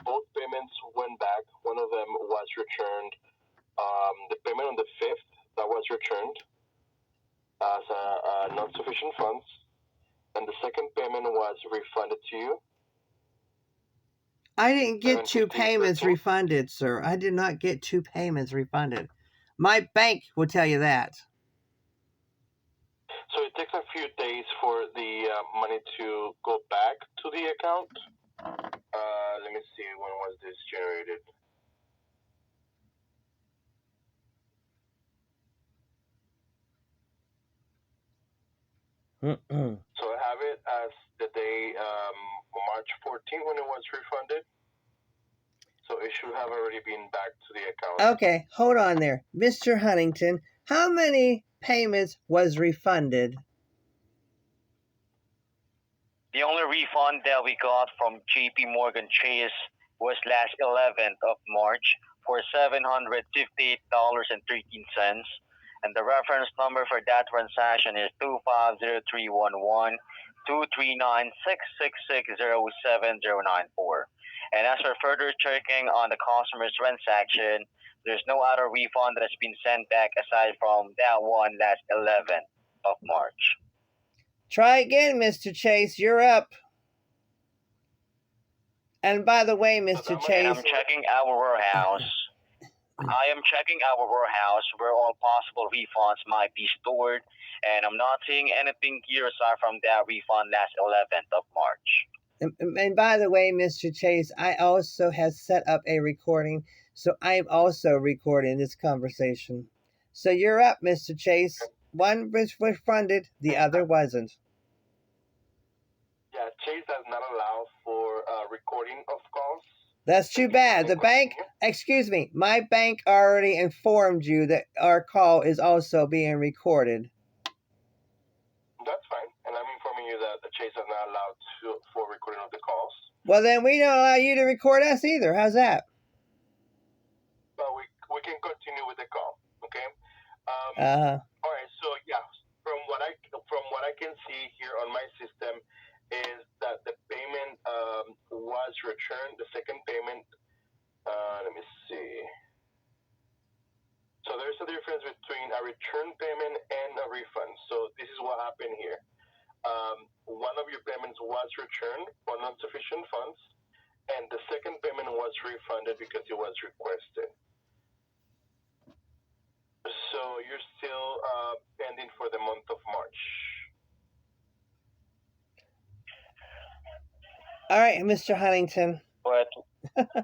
both payments went back. One of them was returned. The payment on the 5th, that was returned as non-sufficient funds, and the second payment was refunded to you. I didn't get 2 payments refunded, sir. I did not get 2 payments refunded. My bank will tell you that. So it takes a few days for the money to go back to the account. Let me see, when was this generated? So I have it as the day March 14th when it was refunded. So it should have already been back to the account. Okay, hold on there. Mr. Huntington, how many payments was refunded? The only refund that we got from JP Morgan Chase was last 11th of March for $758.13. And the reference number for that transaction is 25031123966607094. And as for further checking on the customer's transaction, there's no other refund that has been sent back aside from that one last 11th of March. Try again, Mr. Chase. You're up. And by the way, Mr. Chase, I'm checking our warehouse. I am checking our warehouse where all possible refunds might be stored, and I'm not seeing anything here aside from that refund last 11th of March. And by the way, Mr. Chase, I also have set up a recording, so I'm also recording this conversation. So you're up, Mr. Chase. One was refunded, the other wasn't. Yeah, Chase does not allow for recording of calls. That's too bad. The bank, excuse me, my bank already informed you that our call is also being recorded. That's fine, and I'm informing you that the Chase is not allowed for recording of the calls. Well, then we don't allow you to record us either. How's that? But we can continue with the call, okay? All right. So yeah, from what I can see here on my system is that the payment was returned. The second payment. Let me see. So there's a difference between a return payment and a refund. So this is what happened here. One of your payments was returned for non-sufficient funds, and the second payment was refunded because it was requested. So you're still pending for the month of March. All right, Mr. Huntington. But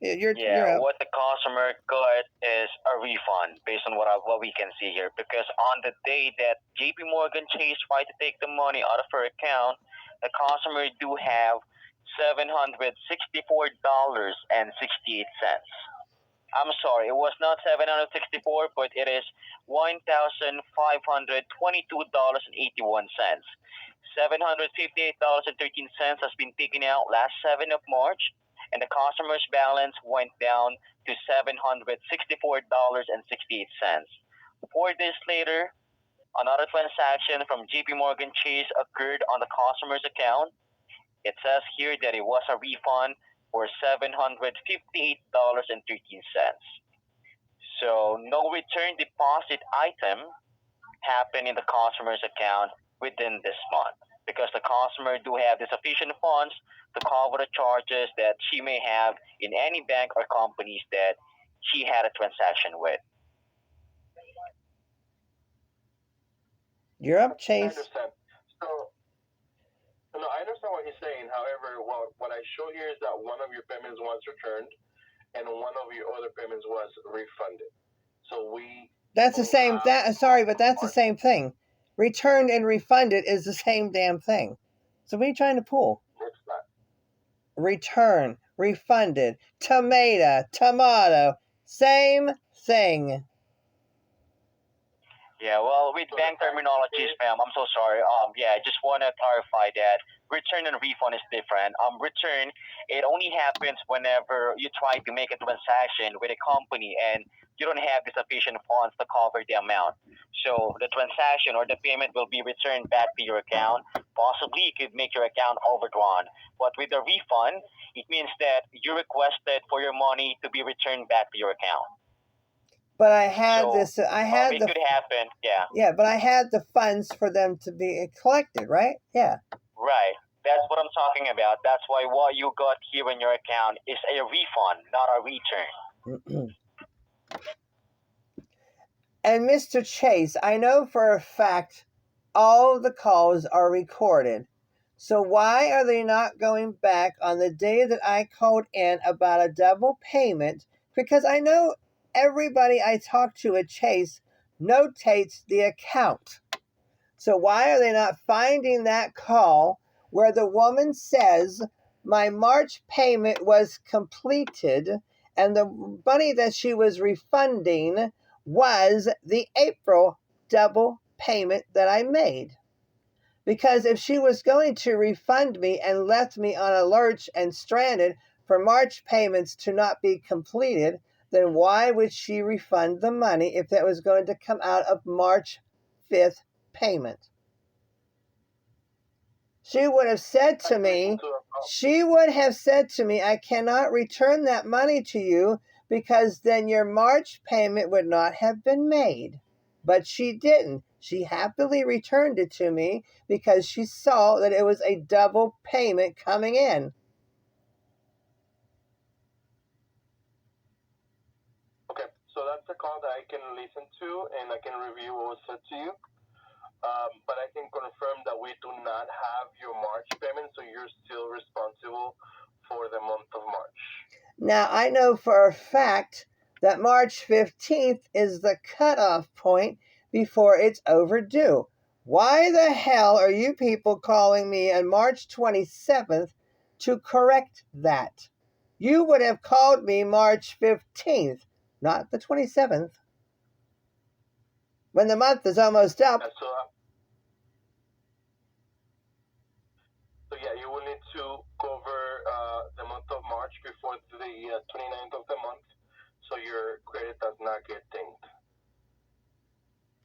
you're up. What the customer got is a refund based on what we can see here. Because on the day that JP Morgan Chase tried to take the money out of her account, the customer do have $764.68. I'm sorry, it was not 764, but it is $1,522.81. $758.13 has been taken out last 7th of March, and the customer's balance went down to $764.68. 4 days later, another transaction from JP Morgan Chase occurred on the customer's account. It says here that it was a refund for $758.13. So no return deposit item happened in the customer's account within this month, because the customer do have the sufficient funds to cover the charges that she may have in any bank or companies that she had a transaction with. You're up, Chase. I understand. No, I understand what he's saying. However, what I show here is that one of your payments was returned, and one of your other payments was refunded. So That's the same. Sorry, but that's the same thing. Returned and refunded is the same damn thing. So what are you trying to pull? What's that? Return, refunded, tomato, same thing. Yeah, well, with bank terminologies, ma'am, I'm so sorry. Yeah, I just want to clarify that return and refund is different. Return, it only happens whenever you try to make a transaction with a company and you don't have the sufficient funds to cover the amount. So the transaction or the payment will be returned back to your account. Possibly, you could make your account overdrawn. But with the refund, it means that you requested for your money to be returned back to your account. But I had So, this. I had it could happen. Yeah. Yeah, but I had the funds for them to be collected, right? Yeah. Right. That's what I'm talking about. That's why what you got here in your account is a refund, not a return. And Mr. Chase, I know for a fact all the calls are recorded. So why are they not going back on the day that I called in about a double payment? Because I know everybody I talk to at Chase notates the account. So why are they not finding that call where the woman says my March payment was completed and the money that she was refunding was the April double payment that I made? Because if she was going to refund me and left me on a lurch and stranded for March payments to not be completed, then why would she refund the money if that was going to come out of March 5th payment? She would have said to me, I cannot return that money to you because then your March payment would not have been made. But she didn't. She happily returned it to me because she saw that it was a double payment coming in. Okay, so that's a call that I can listen to and I can review what was said to you. But I can confirm that we do not have your March payment, so you're still responsible for the month of March. Now, I know for a fact that March 15th is the cutoff point before it's overdue. Why the hell are you people calling me on March 27th to correct that? You would have called me March 15th, not the 27th, when the month is almost up. So yeah, you will need to cover the month of March before the 29th of the month, so your credit does not get tanked.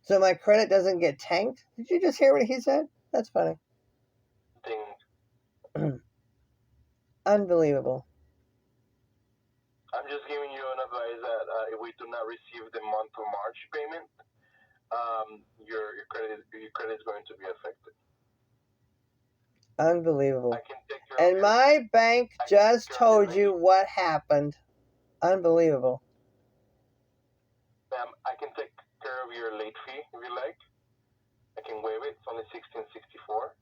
So my credit doesn't get tanked? Did you just hear what he said? That's funny. Dinged. Unbelievable. I'm just giving you an advice that if we do not receive the month of March payment, your credit is going to be affected. Unbelievable. And my bank just told you what happened. Unbelievable. Ma'am, I can take care of your late fee if you like. I can waive it. It's only $16.64.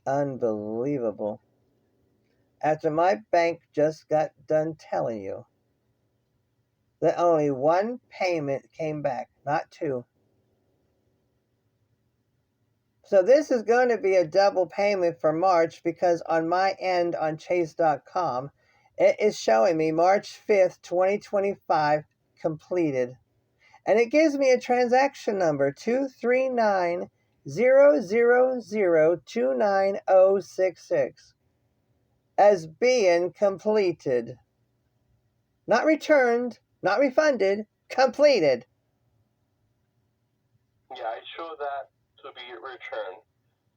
Unbelievable. After my bank just got done telling you that only one payment came back, not two. So this is going to be a double payment for March because on my end on Chase.com, it is showing me March 5th, 2025 completed. And it gives me a transaction number, 239-000-29066, as being completed. Not returned, not refunded, completed. Yeah, I show that to be returned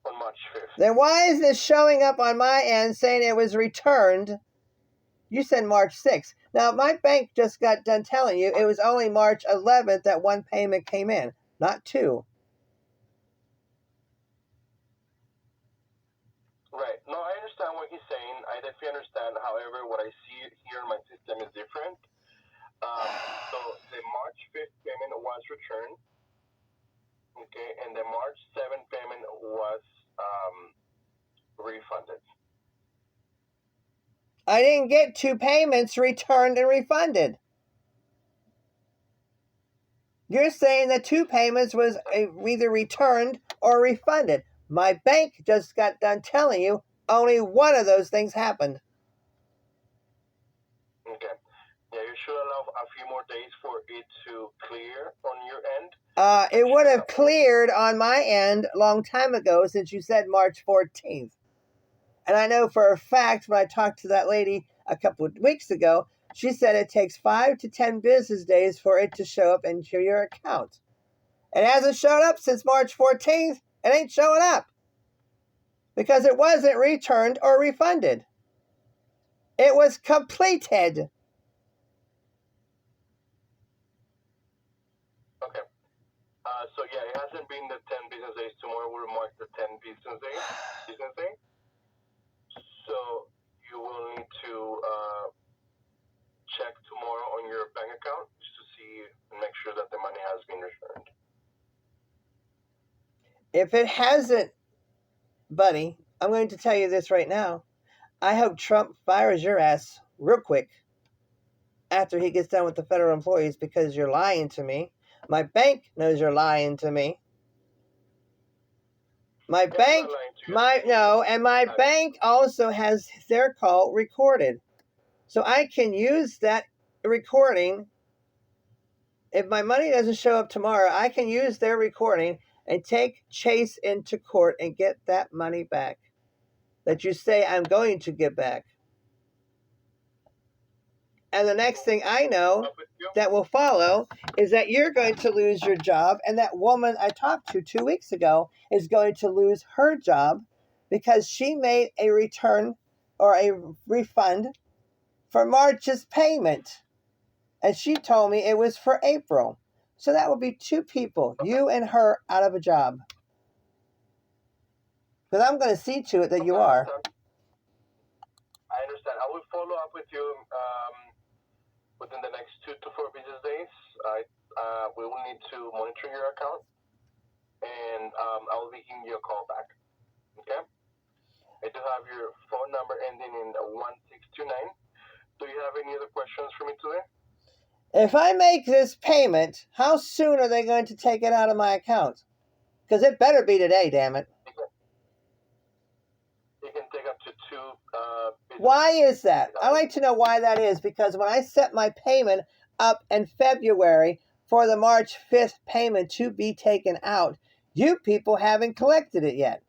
on March 5th. Then why is this showing up on my end saying it was returned? You said March 6th. Now, my bank just got done telling you it was only March 11th that one payment came in, not two. Right. No, I understand what he's saying. I definitely understand. However, what I see here in my system is different. So the March 5th payment was returned. Okay, and the March 7th payment was refunded. I didn't get two payments returned and refunded. You're saying that two payments was either returned or refunded. My bank just got done telling you only one of those things happened. Okay. Yeah, you should allow a few more days for it to clear on your end. It would have cleared on my end a long time ago since you said March 14th. And I know for a fact when I talked to that lady a couple of weeks ago, she said it takes 5 to 10 business days for it to show up into your account. It hasn't shown up since March 14th. It ain't showing up because it wasn't returned or refunded. It was completed. Okay. So yeah, it hasn't been the 10 business days. Tomorrow will mark the 10 business days. So you will need to check tomorrow on your bank account just to see and make sure that the money has been returned. If it hasn't, buddy, I'm going to tell you this right now. I hope Trump fires your ass real quick after he gets done with the federal employees because you're lying to me. My bank knows you're lying to me. My bank, my bank also has their call recorded. So I can use that recording. If my money doesn't show up tomorrow, I can use their recording and take Chase into court and get that money back that you say I'm going to get back. And the next thing I know that will follow is that you're going to lose your job, and that woman I talked to 2 weeks ago is going to lose her job because she made a return or a refund for March's payment. And she told me it was for April. So that would be 2 people, you and her, out of a job. Because I'm going to see to it that you are. I understand. I will follow up with you within the next 2 to 4 business days. We will need to monitor your account, and I will be giving you a call back. Okay? I do have your phone number ending in 1629. Do you have any other questions for me today? If I make this payment, how soon are they going to take it out of my account? Because it better be today, damn it. It can take up to 2 Why is that? I'd like to know why that is, because when I set my payment up in February for the March 5th payment to be taken out, you people haven't collected it yet.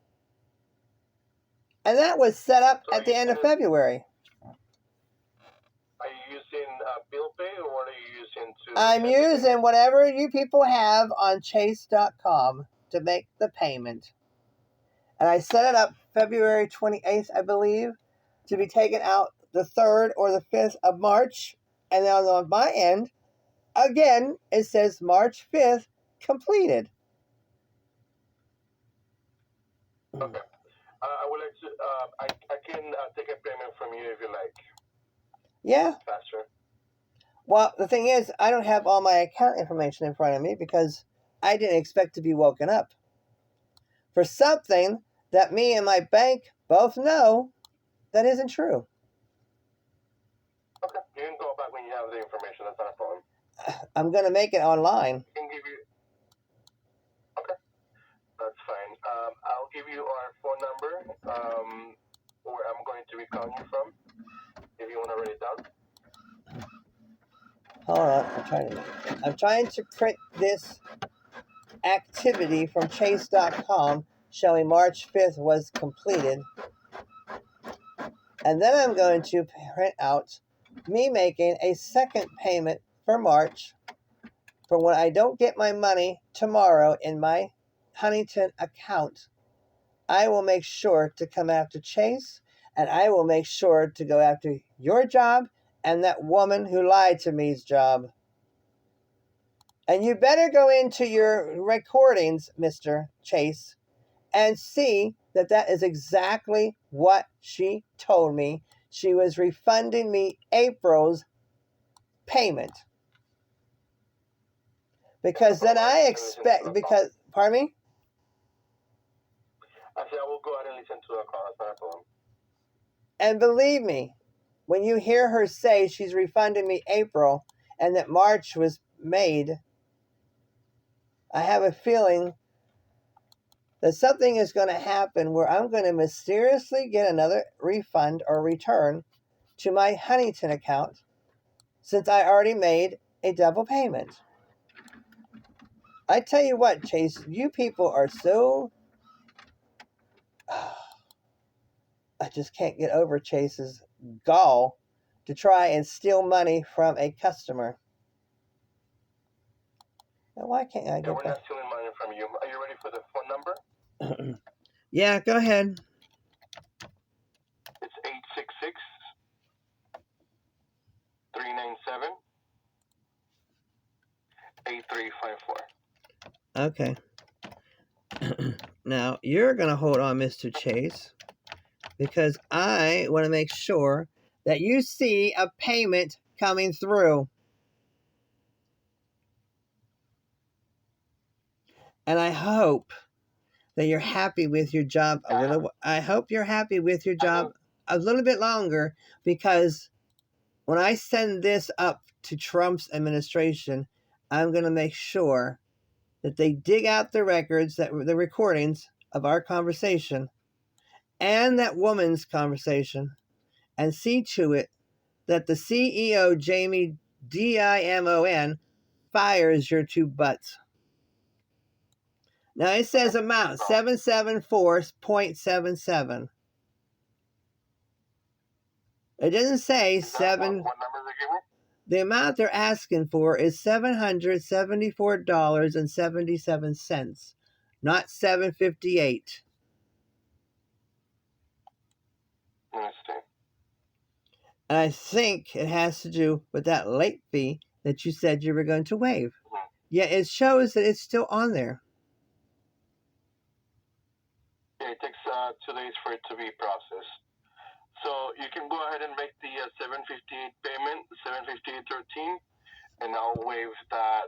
And that was set up at the end of February. Are you using bill pay, or what are you using to... I'm using whatever you people have on Chase.com to make the payment. And I set it up February 28th, I believe, to be taken out the 3rd or the 5th of March. And then on my end, again, it says March 5th completed. Okay. I would like to, I can take a payment from you if you like. Yeah. Faster. Well, the thing is, I don't have all my account information in front of me because I didn't expect to be woken up for something that me and my bank both know that isn't true. Okay. You can go back when you have the information. That's not a problem. I'm going to make it online. I can give you... Okay. That's fine. I'll give you our phone number where I'm going to be calling you from if you want to write it down. Hold on. I'm trying to print this activity from Chase.com showing March 5th was completed. And then I'm going to print out me making a second payment for March for when I don't get my money tomorrow in my Huntington account. I will make sure to come after Chase, and I will make sure to go after your job and that woman who lied to me's job. And you better go into your recordings, Mr. Chase, and see that that is exactly what she told me. She was refunding me April's payment. Because then I expect, pardon me? I said I will go ahead and listen to the call. That's not a problem. And believe me, when you hear her say she's refunding me April and that March was made, I have a feeling that something is going to happen where I'm going to mysteriously get another refund or return to my Huntington account. since I already made a double payment. I tell you what, Chase, you people are so... I just can't get over Chase's gall to try and steal money from a customer. Now, why can't I get we're not stealing money from you. Are you ready for the phone number? Yeah, go ahead. It's 866 397 8354. Okay. Now, you're going to hold on, Mr. Chase, because I want to make sure that you see a payment coming through. And I hope that you're happy with your job a little. I hope you're happy with your job a little bit longer, because when I send this up to Trump's administration, I'm going to make sure that they dig out the records, the recordings of our conversation and that woman's conversation, and see to it that the CEO, Jamie Dimon, fires your two butts. Now it says amount 774.77. It doesn't say seven. What number they give me? The amount they're asking for is $774.77, not $758. Let me see. And I think it has to do with that late fee that you said you were going to waive. Mm-hmm. Yeah, it shows that it's still on there. Yeah, it takes 2 days for it to be processed. So you can go ahead and make the 758 payment, 758.13, and I'll waive that.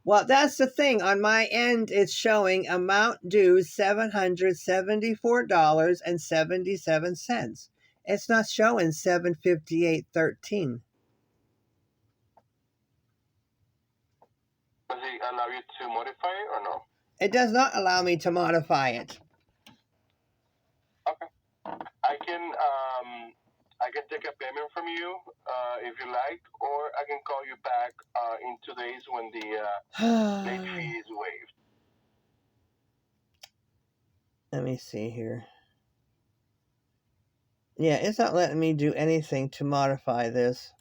Well, that's the thing. On my end, it's showing amount due $774.77. It's not showing $758.13. Does it allow you to modify it or no? It does not allow me to modify it. Okay. I can take a payment from you if you like, or I can call you back in 2 days when the late fee is waived. Let me see here. Yeah, it's not letting me do anything to modify this.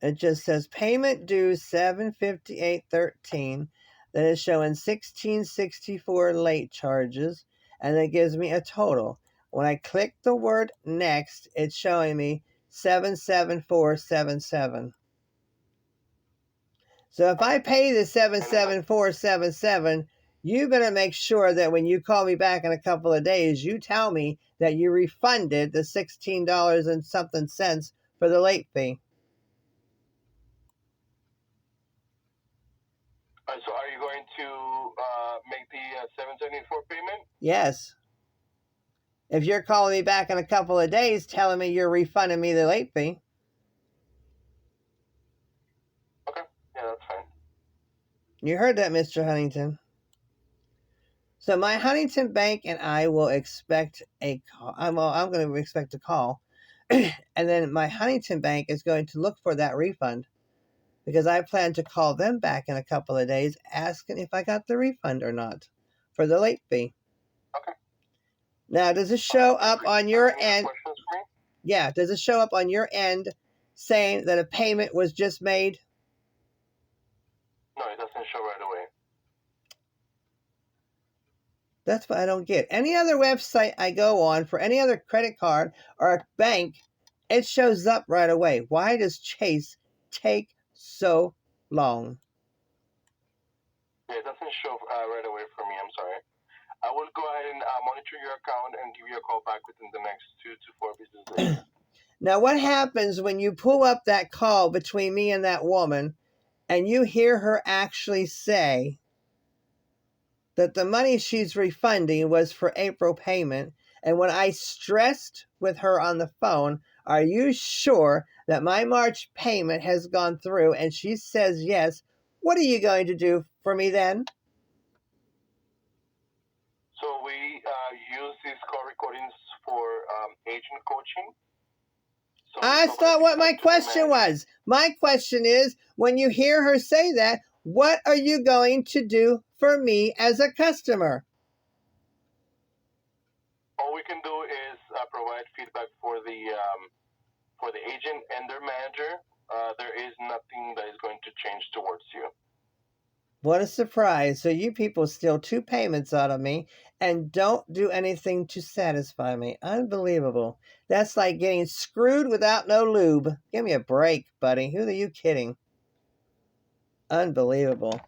It just says payment due $758.13. Then it's showing $16.64 late charges, and it gives me a total. When I click the word next, it's showing me $774.77. So if I pay the $774.77, you better make sure that when you call me back in a couple of days, you tell me that you refunded the $16 and something cents for the late fee. So are you going to make the 774 payment? Yes. If you're calling me back in a couple of days telling me you're refunding me the late fee. Okay. Yeah, that's fine. You heard that, Mr. Huntington. So my Huntington Bank and I will expect a call. I'm going to expect a call. And then my Huntington Bank is going to look for that refund, because I plan to call them back in a couple of days asking if I got the refund or not for the late fee. Okay. Now, does it show up on your end? Yeah, does it show up on your end saying that a payment was just made? No, it doesn't show right away. That's what I don't get. Any other website I go on for any other credit card or a bank, it shows up right away. Why does Chase take so long? Yeah, it doesn't show right away for me. I'm sorry. I will go ahead and monitor your account and give you a call back within the next 2 to 4 business days. Now, what happens when you pull up that call between me and that woman and you hear her actually say that the money she's refunding was for April payment? And when I stressed with her on the phone, are you sure that my March payment has gone through? And she says yes. What are you going to do for me then? So we use these call recordings for agent coaching. So That's not what my question was. My question is, when you hear her say that, what are you going to do for me as a customer? All we can do is provide feedback for the agent and their manager. There is nothing that is going to change towards you. What a surprise. So you people steal 2 payments out of me and don't do anything to satisfy me. Unbelievable. That's like getting screwed without no lube. Give me a break, buddy. Who are you kidding? Unbelievable. Okay.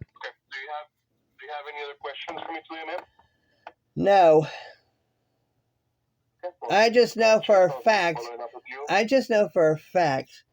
Do you have any other questions for me today, ma'am? No. Okay, well, I just know for a fact